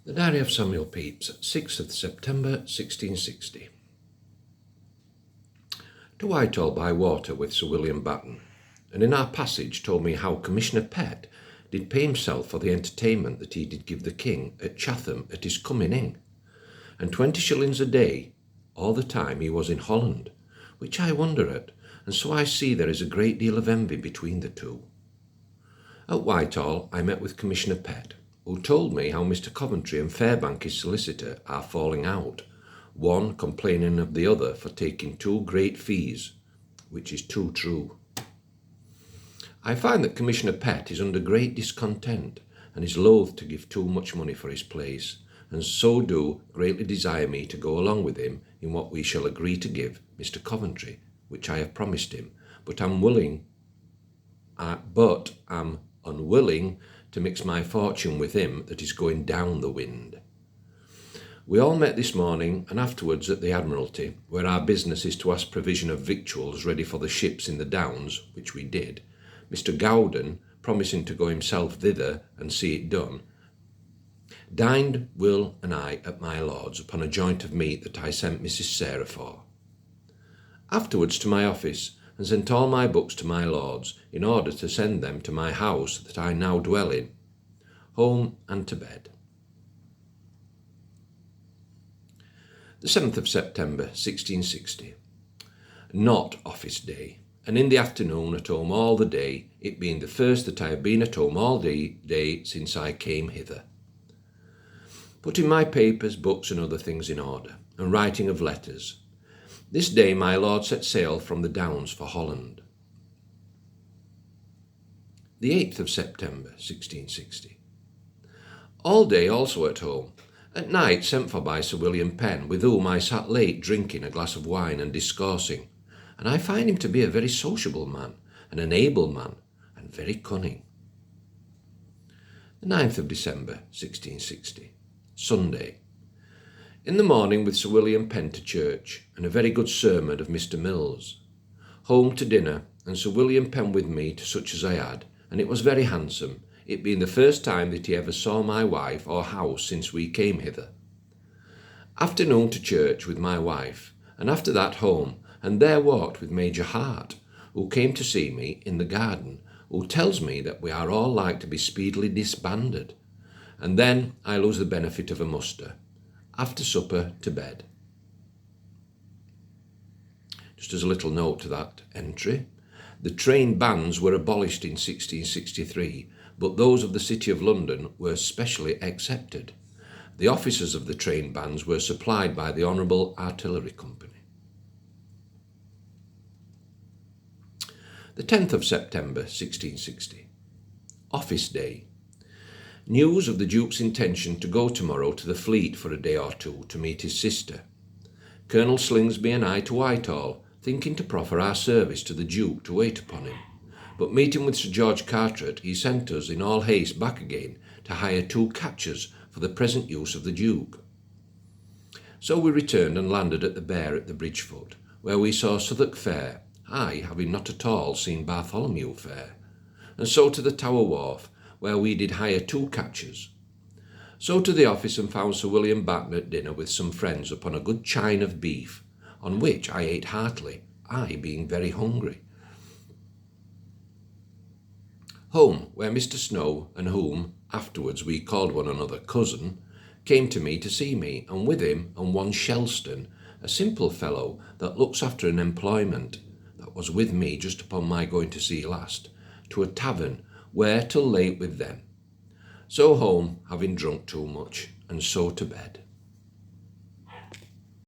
The Diary of Samuel Pepys, 6th of September 1660. To Whitehall by water with Sir William Batten, and in our passage told me how Commissioner Pett did pay himself for the entertainment that he did give the King at Chatham at his coming in, and 20 shillings a day, all the time he was in Holland, which I wonder at, and so I see there is a great deal of envy between the two. At Whitehall I met with Commissioner Pett, who told me how Mr. Coventry and Fairbank his solicitor are falling out, one complaining of the other for taking too great fees, which is too true. I find that Commissioner Pett is under great discontent, and is loath to give too much money for his place, and so do greatly desire me to go along with him in what we shall agree to give Mr. Coventry, which I have promised him, but am unwilling to mix my fortune with him that is going down the wind. We all met this morning and afterwards at the Admiralty, where our business is to ask provision of victuals ready for the ships in the Downs, which we did, Mr. Gowden promising to go himself thither and see it done. Dined Will and I at my lord's upon a joint of meat that I sent Mrs. Sarah for. Afterwards to my office, and sent all my books to my lord's, in order to send them to my house that I now dwell in. Home and to bed. The 7th of September, 1660. Not office day, and in the afternoon at home all the day, it being the first that I have been at home all day since I came hither. Putting my papers, books and other things in order, and writing of letters. This day my lord set sail from the Downs for Holland. The 8th of September, 1660. All day also at home. At night sent for by Sir William Penn, with whom I sat late drinking a glass of wine and discoursing, and I find him to be a very sociable man, and an able man, and very cunning. The 9th of December, 1660. Sunday. In the morning with Sir William Penn to church, and a very good sermon of Mr. Mills. Home to dinner, and Sir William Penn with me to such as I had, and it was very handsome, it being the first time that he ever saw my wife or house since we came hither. Afternoon to church with my wife, and after that home, and there walked with Major Hart, who came to see me in the garden, who tells me that we are all like to be speedily disbanded, and then I lose the benefit of a muster. After supper to bed. Just as a little note to that entry, the train bands were abolished in 1663, but those of the City of London were specially excepted. The officers of the train bands were supplied by the Honourable Artillery Company. The 10th of September, 1660. Office Day. News of the Duke's intention to go tomorrow to the Fleet for a day or two to meet his sister. Colonel Slingsby and I to Whitehall, thinking to proffer our service to the Duke to wait upon him. But meeting with Sir George Carteret, he sent us in all haste back again to hire 2 catchers for the present use of the Duke. So we returned and landed at the Bear at the bridge foot, where we saw Southwark Fair, I having not at all seen Bartholomew Fair, and so to the Tower Wharf, where we did hire 2 catchers. So to the office and found Sir William Batten at dinner with some friends upon a good chine of beef, on which I ate heartily, I being very hungry. Home, where Mr. Snow, and whom afterwards we called one another cousin, came to me to see me, and with him and one Shelston, a simple fellow that looks after an employment, that was with me just upon my going to sea last, to a tavern, where till late with them. So home, having drunk too much, and so to bed.